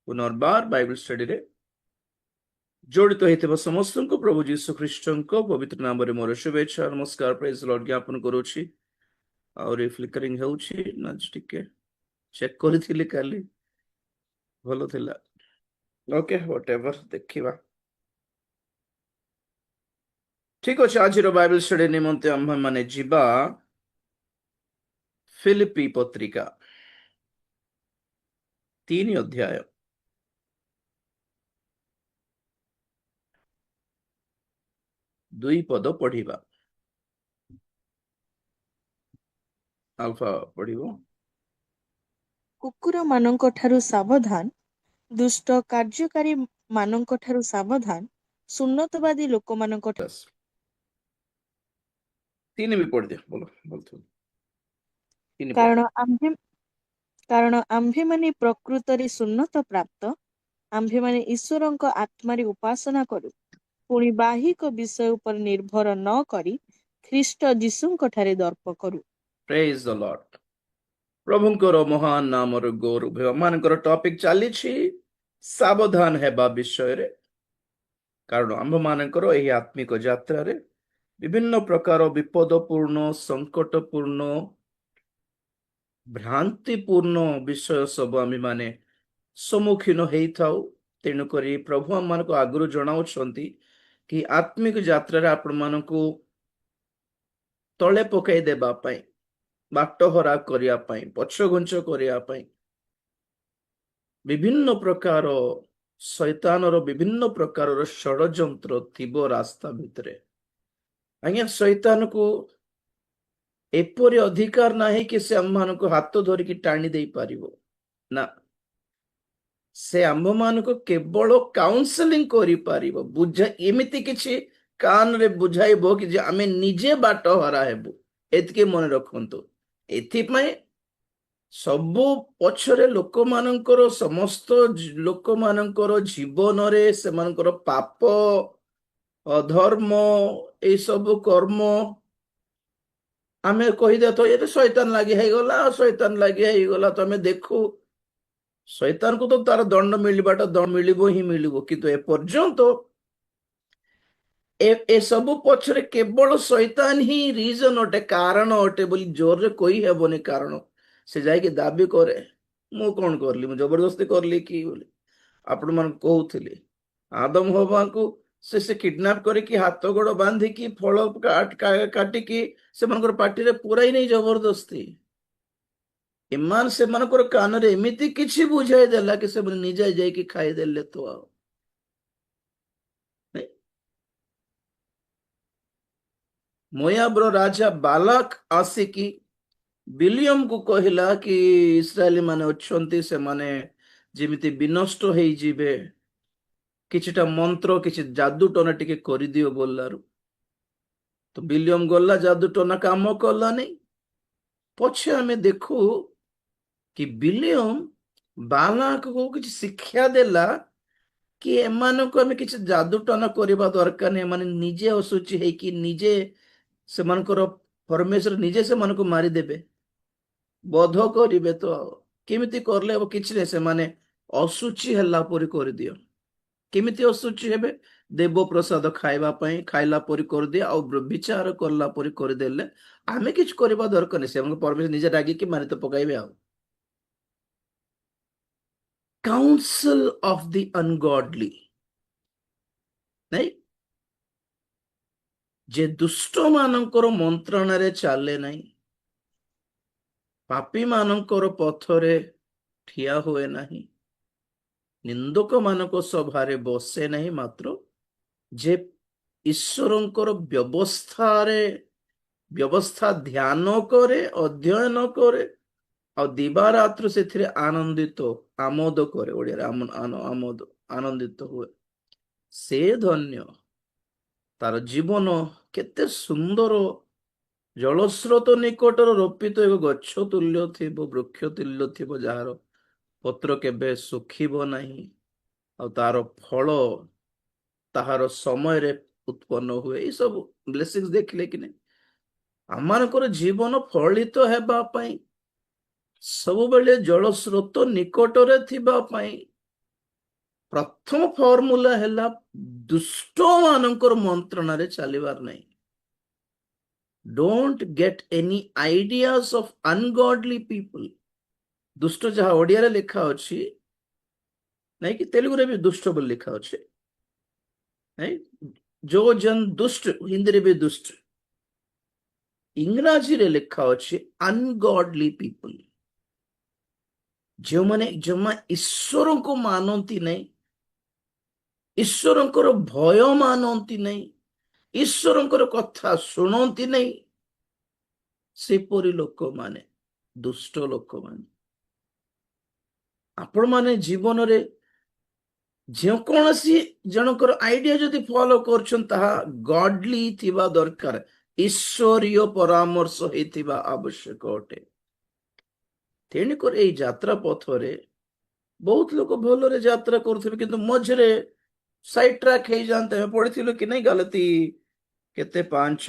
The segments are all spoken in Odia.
पुनर्बार बाइबल स्टडी रे जोड़ित होइथिबा समस्तଙ୍କୁ प्रभु जीशु ख्रीष्टଙ୍କ पवित्र नाम रे मोर शुभेच्छा नमस्कार प्रेज लॉर्ड ज्ञापन करूछि और ए फ्लिकरिंग हेउछि ना टिके चेक करथिली काली भलो थिला ओके व्हाटएवर देखिबा ठीक अछि आज रो बाइबल स्टडी निमंते हम माने जिबा फिलिपी पत्रिका 3 अध्याय दुई पद पढ़िबा अल्फा पढ़िबो कुकुर मानंक ठारू सावधान दुष्ट कार्यकारी मानंक ठारू सावधान सुन्नतवादी लोक मानंक ठारू बस 3 भी पढ़ दे बोलो बोलतो 3 पढ़ कारण आम्भे माने प्रकृतरे सुन्नत प्राप्त आम्भे माने ईश्वरंक आत्मारे उपासना करू पुणी बाहिक विषय उपर निर्भर न करी ख्रीष्ट जीशुंक ठारे दर्प करू प्रेज द लॉर्ड प्रभुंकर महान नामर गौरव मानकर टॉपिक चली सावधान हेबा विषय रे कारण आंभ मानकर एही आत्मिक यात्रा रे विभिन्न प्रकार विपदपूर्ण संकटपूर्ण भ्रांतिपूर्ण विषय सब आम माने सम्मुखीन होता तेणुक प्रभु आम मान आगु जनाऊँच कि आत्मिक यात्रा रे आपण मानकु तले पकई देबा पई बाट हरा करिया पई पछघुंच करिया पई विभिन्न प्रकार शैतानर विभिन्न प्रकार षड्यंत्र थिबो रास्ता भितरे आज्ञा शैतान को एपरि अधिकार नाही कि से आम मान को हाथ धरिकी टाणी दे पारिबो ना से आंभ मान को केवल काउंसलिंग करि पारिबो बुझा एमिति किछि कान रे बुझाइबो कि जे आमे निजे बाट हरा हेबो एतके मन रखंतो एथिपई सबु पछरे लोक मानकर समस्त लोक मानकर जीवन रे सेमानकर पाप अधर्म ए सब कर्म आमे कहि दे तो ये शैतान लागि हे गला तो आमे देखु शैतान को तो तार दंड मिलबाटा दंड मिलिबो ही मिलिबो किंतु ए पर्यंत ए सब पछरे केवल शैतान ही रीजन अटे कारण अटे बोली जोर रे कोई हेबोनी कारण से जाके दाबी करे मु कौन करली मु जबरदस्ती करली कि बोली आपण मन कहउथिले आदम हवा को से किडनैप करके हाथ गोड़ बांधिकी फल काटिकी से मनकर पार्टी रे पुराई नहीं जबरदस्ती इमान से मनकर कान रे एमिति किछि बुझाई देला कि से निजे जाइकी खाई देले तो आ मोयाब्र राजा बालक आसिकी विलियम को कहला कि इस्राएली माने अच्छंती से माने जेमिति विनष्ट होई जिवे किछिटा मंत्र किछि जादू टोना टिके करि दियो बोललारु तो विलियम गल्ला जादू टोना काम कला नहीं पछे हमें देखू कि विलियम बालक को किछि शिक्षा देला कि एमान को हमें किछि जादू टोना करबा दरकार नहीं माने निजे असुचि है कि निजे से मानकर परमेश्वर निजे से मन को मारी देबे बोध करिवे तो केमिति करले अब किछि नै से माने असुचि हल्ला परि कर दियो केमिति असुचि हेबे देव प्रसाद खाइबा पई खाइला परि कर दिया आ विचार करला परि कर देले आमे किछ करबा दरकार नै से हमको परमेश्वर निजे रागी कि मारि तो पकाइबे आ काउंसिल ऑफ द अनगॉडली नहीं जे दुष्ट मानकर मंत्रणा रे चाले नहीं पापी मानकर पथरे ठिया हुए नहीं निंदक मानक सभारे बसे नहीं मात्र जे ईश्वरंकर व्यवस्था ध्यान करे अध्ययन करे और दिवारात्र से आनंदित आमोद करे ओडिया आमोद आनंदित हुए से धन्य तार जीवन केते सुंदर जलस्रोत निकटर रोपित एक गच्छ तुल्य थी वृक्ष तुल्य थी जार पत्र केबे सुखिब नहीं और तार फल ताहार समय रे उत्पन्न हुए ये सब ब्लेसिंग्स देखले कि नहीं आमानकर जीवन फलित हेबा पई सब बेले जलस्रोत निकटरे थिबा पई ପ୍ରଥମ ଫର୍ମୁଲା ହେଲା ଦୁଷ୍ଟ ମାନଙ୍କର ମନ୍ତ୍ରଣାରେ ଚାଲିବାର ନାହିଁ। Don't get any ideas of ungodly people. ଦୁଷ୍ଟ ଯାହା ଓଡିଆରେ ଲେଖା ଅଛି, ନାଇଁ କି ତେଲୁଗୁରେ ବି ଦୁଷ୍ଟ ବୋଲି ଲେଖା ଅଛି, ନାଇଁ, जो जन दुष्ट, हिंदीରେ ବି ଦୁଷ୍ଟ, ଇଂରାଜୀରେ ଲେଖା ଅଛି ଅନଗଡଲି ପିପୁଲ। ଯେଉଁମାନେ ଜମା ଈଶ୍ୱରଙ୍କୁ ମାନନ୍ତି ନାହିଁ, ଈଶ୍ୱରଙ୍କର ଭୟ ମାନନ୍ତି ନାହିଁ, ଈଶ୍ୱରଙ୍କର କଥା ଶୁଣନ୍ତି ନାହିଁ, ସେପରି ଲୋକମାନେ ଦୁଷ୍ଟ ଲୋକମାନେ। ଆପଣମାନେ ଜୀବନରେ ଯେକୌଣସି ଜଣଙ୍କର ଆଇଡିଆ ଯଦି ଫଲୋ କରୁଛନ୍ତି ତାହା ଗଡଲି ଥିବା ଦରକାର, ଈଶ୍ୱରୀୟ ପରାମର୍ଶ ହେଇଥିବା ଆବଶ୍ୟକ ଅଟେ। ତେଣୁକରି ଏଇ ଯାତ୍ରା ପଥରେ ବହୁତ ଲୋକ ଭଲରେ ଯାତ୍ରା କରୁଥିବେ, କିନ୍ତୁ ମଝିରେ ସାଇଡ ଟ୍ରାକ୍ ହେଇଯାଆନ୍ତି। ଆମେ ପଢିଥିଲୁ କି ନାଇଁ ଗାଲାତି କେତେ 5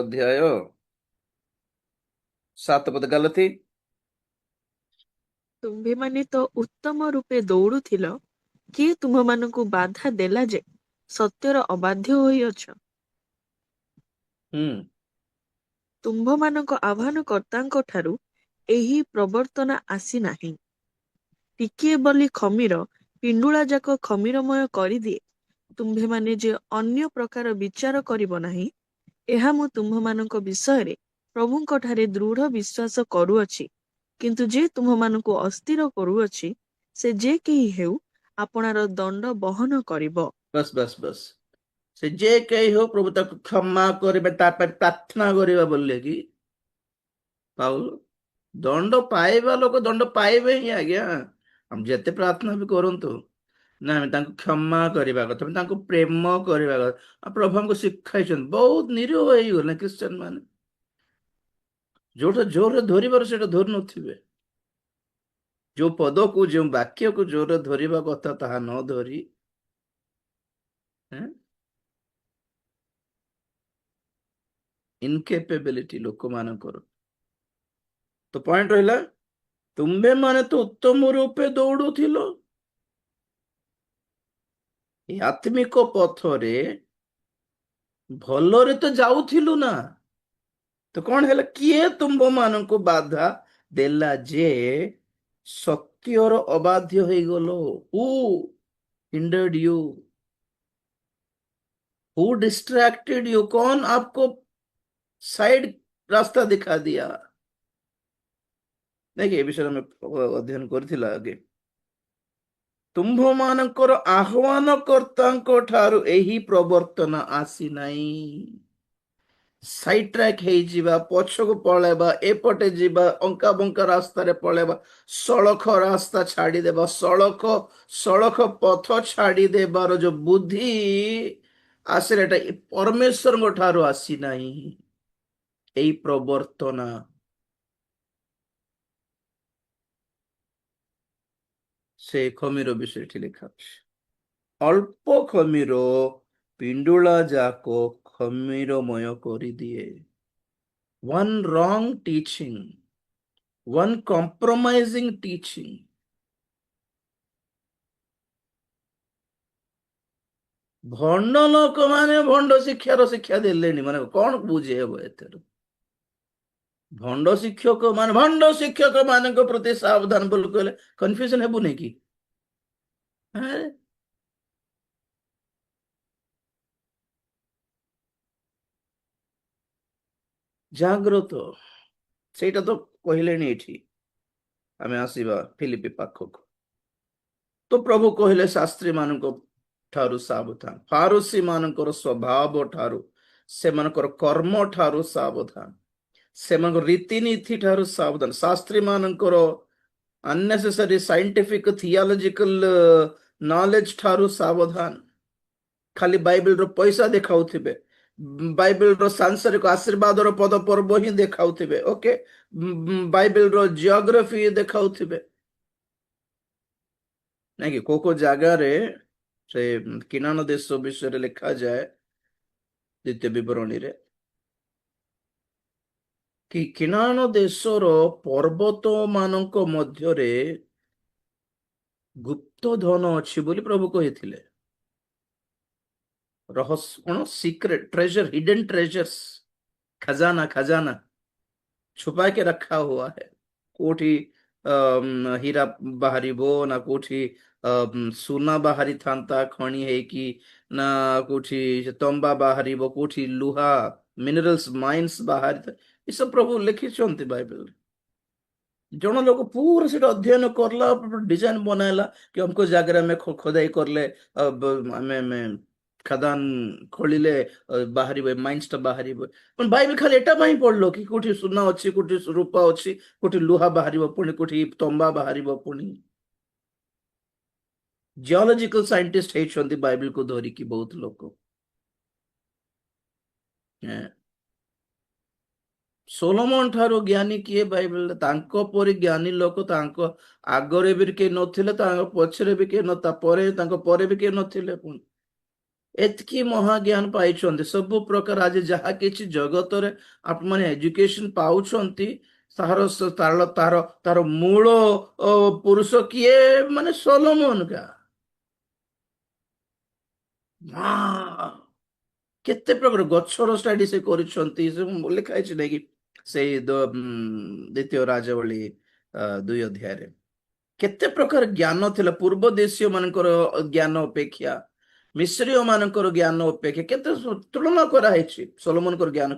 ଅଧ୍ୟାୟ 7 ପଦ, ଗାଲାତି। ତୁମ୍ଭେମାନେ ତ ଉତ୍ତମ ରୂପେ ଦୌଡୁଥିଲ, କିଏ ତୁମମାନଙ୍କୁ ବାଧା ଦେଲା ଯେ ସତ୍ୟର ଅବାଧ୍ୟ ହୋଇଅଛ? ହୁଁ ତୁମ୍ଭମାନଙ୍କ ଆହ୍ୱାନକର୍ତ୍ତାଙ୍କ ଠାରୁ ଏହି ପ୍ରବର୍ତ୍ତନା ଆସିନାହିଁ। ଟିକିଏ ବୋଲି ଖମୀର ପିଣ୍ଡୁଳା ଯାକ ଖମୀରମୟ କରିଦିଏ। ତୁମ୍ଭେମାନେ ଯେ ଅନ୍ୟ ପ୍ରକାର ବିଚାର କରିବ ନାହିଁ, ଏହା ମୁଁ ତୁମ୍ଭମାନଙ୍କ ବିଷୟରେ ପ୍ରଭୁଙ୍କଠାରେ ଦୃଢ଼ ବିଶ୍ୱାସ କରୁଅଛି। କିନ୍ତୁ ଯେ ତୁମ୍ଭମାନଙ୍କୁ ଅସ୍ଥିର କରୁଅଛି, ସେ ଯେ କେହି ହେଉ ଆପଣାର ଦଣ୍ଡ ବହନ କରିବ। बस बस बस, ସେ ଯେ କେହି ହଉ ପ୍ରଭୁ ତାକୁ କ୍ଷମା କରିବେ, ତା ପାଇଁ ପ୍ରାର୍ଥନା କରିବା ବୋଲେ କି ପାଉଲ, ଦଣ୍ଡ ପାଇବା ଲୋକ ଦଣ୍ଡ ପାଇବେ ହିଁ ଆଜ୍ଞା। ଆମେ ଯେତେ ପ୍ରାର୍ଥନା ବି କରନ୍ତୁ ନା, ଆମେ ତାଙ୍କୁ କ୍ଷମା କରିବା କଥା, ଆମେ ତାଙ୍କୁ ପ୍ରେମ କରିବା କଥା। ଆଉ ପ୍ରଭୁ ଆମକୁ ଶିଖାଇଛନ୍ତି, ବହୁତ ନିରୀହ ହେଇଗଲେ ଖ୍ରୀଷ୍ଟିଆନ ମାନେ, ଯୋଉଟା ଜୋରରେ ଧରିବାର ସେଇଟା ଧରି ନଥିବେ, ଯୋଉ ପଦକୁ ଯୋଉ ବାକ୍ୟକୁ ଜୋରରେ ଧରିବା କଥା ତାହା ନ ଧରି ଇନକେପେବିଲିଟି ଲୋକମାନଙ୍କର। ତ ପଏଣ୍ଟ ରହିଲା, ତୁମ୍ଭେ ମାନେ ତ ଉତ୍ତମ ରୂପେ ଦୌଡୁଥିଲ, ଏ ଆତ୍ମିକ ପଥରେ ଭଲରେ ତ ଯାଉଥିଲୁ ନା, ତ କଣ ହେଲା, କିଏ ତୁମ୍ଭ ମାନଙ୍କୁ ବାଧା ଦେଲା ଯେ ସତ୍ୟର ଅବାଧ୍ୟ ହେଇଗଲ? ହୁ hindered you? Who distracted you? कौन आपको साइड रास्ता दिखा दिया? देखिए ଏ ବିଷୟରେ ଆମେ ଅଧ୍ୟୟନ କରିଥିଲା ଆगे। ତୁମ୍ଭ ମାନଙ୍କର ଆହ୍ୱାନକର୍ତ୍ତାଙ୍କ ଠାରୁ ଏହି ପ୍ରବର୍ତ୍ତନ ଆସିନାହିଁ। ସାଇଡ ଟ୍ରାକ୍ ହେଇଯିବା, ପଛକୁ ପଳେଇବା, ଏପଟେ ଯିବା, ଅଙ୍କା ବଙ୍କା ରାସ୍ତାରେ ପଳେଇବା, ସଳଖ ରାସ୍ତା ଛାଡିଦେବା, ସଳଖ ପଥ ଛାଡିଦେବାର ଯୋଉ ବୁଦ୍ଧି ଆସିଲେ, ଏଟା ପରମେଶ୍ୱରଙ୍କ ଠାରୁ ଆସିନାହିଁ ଏଇ ପ୍ରବର୍ତ୍ତନା। ସେ ଖମୀର ବିଷୟ ଏଠି ଲେଖା ଅଛି, ଅଳ୍ପ ଖମୀର ପିଣ୍ଡୁଳା ଯାକ ଖମୀରମୟ କରିଦିଏ। one wrong teaching, one compromising teaching, ଭଣ୍ଡ ଲୋକମାନେ ଭଣ୍ଡ ଶିକ୍ଷା ଦେଲେଣି, ମାନେ କଣ ବୁଝେଇବ ଏଥିରୁ? ଭଣ୍ଡ ଶିକ୍ଷକ ମାନଙ୍କ ପ୍ରତି ସାବଧାନ ବୋଲି କହିଲେ କନଫ୍ୟୁଜନ ହେବୁନି କି? ଜାଗ୍ରତ, ସେଇଟା ତ କହିଲେଣି ଏଠି। ଆମେ ଆସିବା ଫିଲିପି ପାଖକୁ। ତ ପ୍ରଭୁ କହିଲେ ଶାସ୍ତ୍ରୀ ମାନଙ୍କ ଠାରୁ ସାବଧାନ, ଫାରୁସୀ ମାନଙ୍କର ସ୍ୱଭାବ ଠାରୁ, ସେମାନଙ୍କର କର୍ମ ଠାରୁ ସାବଧାନ, ସେମାନଙ୍କର ରୀତିନୀତି ଠାରୁ ସାବଧାନ, ଶାସ୍ତ୍ରୀ ମାନଙ୍କର unnecessary scientific theological knowledge ଠାରୁ ସାବଧାନ। ଖାଲି ବାଇବେଲର ପଇସା ଦେଖାଉଥିବେ, ବାଇବେଲର ସାଂସାରିକ ଆଶୀର୍ବାଦର ପଦ ପର୍ବ ହିଁ ଦେଖାଉଥିବେ, ଓକେ, ବାଇବେଲର ଜିଓଗ୍ରାଫି ଦେଖାଉଥିବେ, ନାଇଁ କି? କୋଉ ଜାଗାରେ ସେ କିନାନ ଦେଶ ବିଷୟରେ ଲେଖାଯାଏ ଦ୍ୱିତୀୟ ବିବରଣୀରେ, କି କିନାନ ଦେଶର ପର୍ବତ ମାନଙ୍କ ମଧ୍ୟରେ ଗୁପ୍ତ ଧନ ଅଛି ବୋଲି ପ୍ରଭୁ କହିଥିଲେ। ରହସ୍ୟ କଣ? ସିକ୍ରେଟ ट्रेजर, हिडन ट्रेजर्स, खजाना खजाना छुपा के रखा हुआ है। कोठी हीरा बाहरिबो ना, कोठी सुना बाहरी थांता खଣି ହେଇକି ନା, କୋଉଠି ତମ୍ବା ବାହାରିବ, କୋଉଠି ଲୁହା ମିନେରାଲ୍ସ ମାଇନ୍ସ ବାହାରି, ଏସବୁ ପ୍ରଭୁ ଲେଖିଛନ୍ତି ବାଇବଲରେ। ଜଣ ଲୋକ पूरा ସେଟା ଅଧ୍ୟୟନ करला, डिजाइन बनाला कि हमको जाकर में खोदाई करले, ଆମେ खदान खोलिले ବାହାରିବ, ମାଇନ୍ସ ଟା ବାହାରିବ। पण ବାଇବଲ ଖାଲି ଏଟା ପାଇଁ ପଢିଲ କି କୋଉଠି ସୁନା ଅଛି, କୋଉଠି ରୂପା ଅଛି, କୋଉଠି ଲୁହା ବାହାରିବ, ପୁଣି କୋଉଠି ତମ୍ବା ବାହାରିବ। ପୁଣି ଜିଓଲଜିକାଲ ସାଇଣ୍ଟିଷ୍ଟ ହେଇଛନ୍ତି ବାଇବଲକୁ ଧରିକି ବହୁତ ଲୋକ। सोलोमन ଠାରୁ ଜ୍ଞାନୀ କିଏ ବାଇବଲରେ? ତାଙ୍କ ପରି ଜ୍ଞାନୀ ଲୋକ ତାଙ୍କ ଆଗରେ ବି କେହି ନଥିଲେ, ତାଙ୍କ ପଛରେ ବି କେହି ତା ପରେ, ତାଙ୍କ ପରେ ବି କେହି ନଥିଲେ। ପୁଣି ଏତିକି ମହାଜ୍ଞାନ ପାଇଛନ୍ତି। ସବୁ ପ୍ରକାର ଆଜି ଯାହା କିଛି ଜଗତରେ ଆପଣମାନେ ଏଜୁକେସନ ପାଉଛନ୍ତି, ତାର ତାର ତାର ତାର ମୂଳ ପୁରୁଷ କିଏ? ମାନେ ସୋଲୋମନ କା। କେତେ ପ୍ରକାର ଗଛର ଷ୍ଟଡି ସେ କରିଛନ୍ତି, ସେ ଲେଖା ହେଇଛି ନାଇଁ କି ସେଇ ଦ୍ୱିତୀୟ ରାଜବଳୀ 2 ଅଧ୍ୟାୟରେ। କେତେ ପ୍ରକାର ଜ୍ଞାନ ଥିଲା ପୂର୍ବ ଦେଶୀୟ ମାନଙ୍କର ଜ୍ଞାନ ଅପେକ୍ଷା, ମିଶ୍ରୀୟ ମାନଙ୍କର ଜ୍ଞାନ ଅପେକ୍ଷା କେତେ ତୁଳନା କରାହେଇଛି ସୋଲୋମନଙ୍କର ଜ୍ଞାନ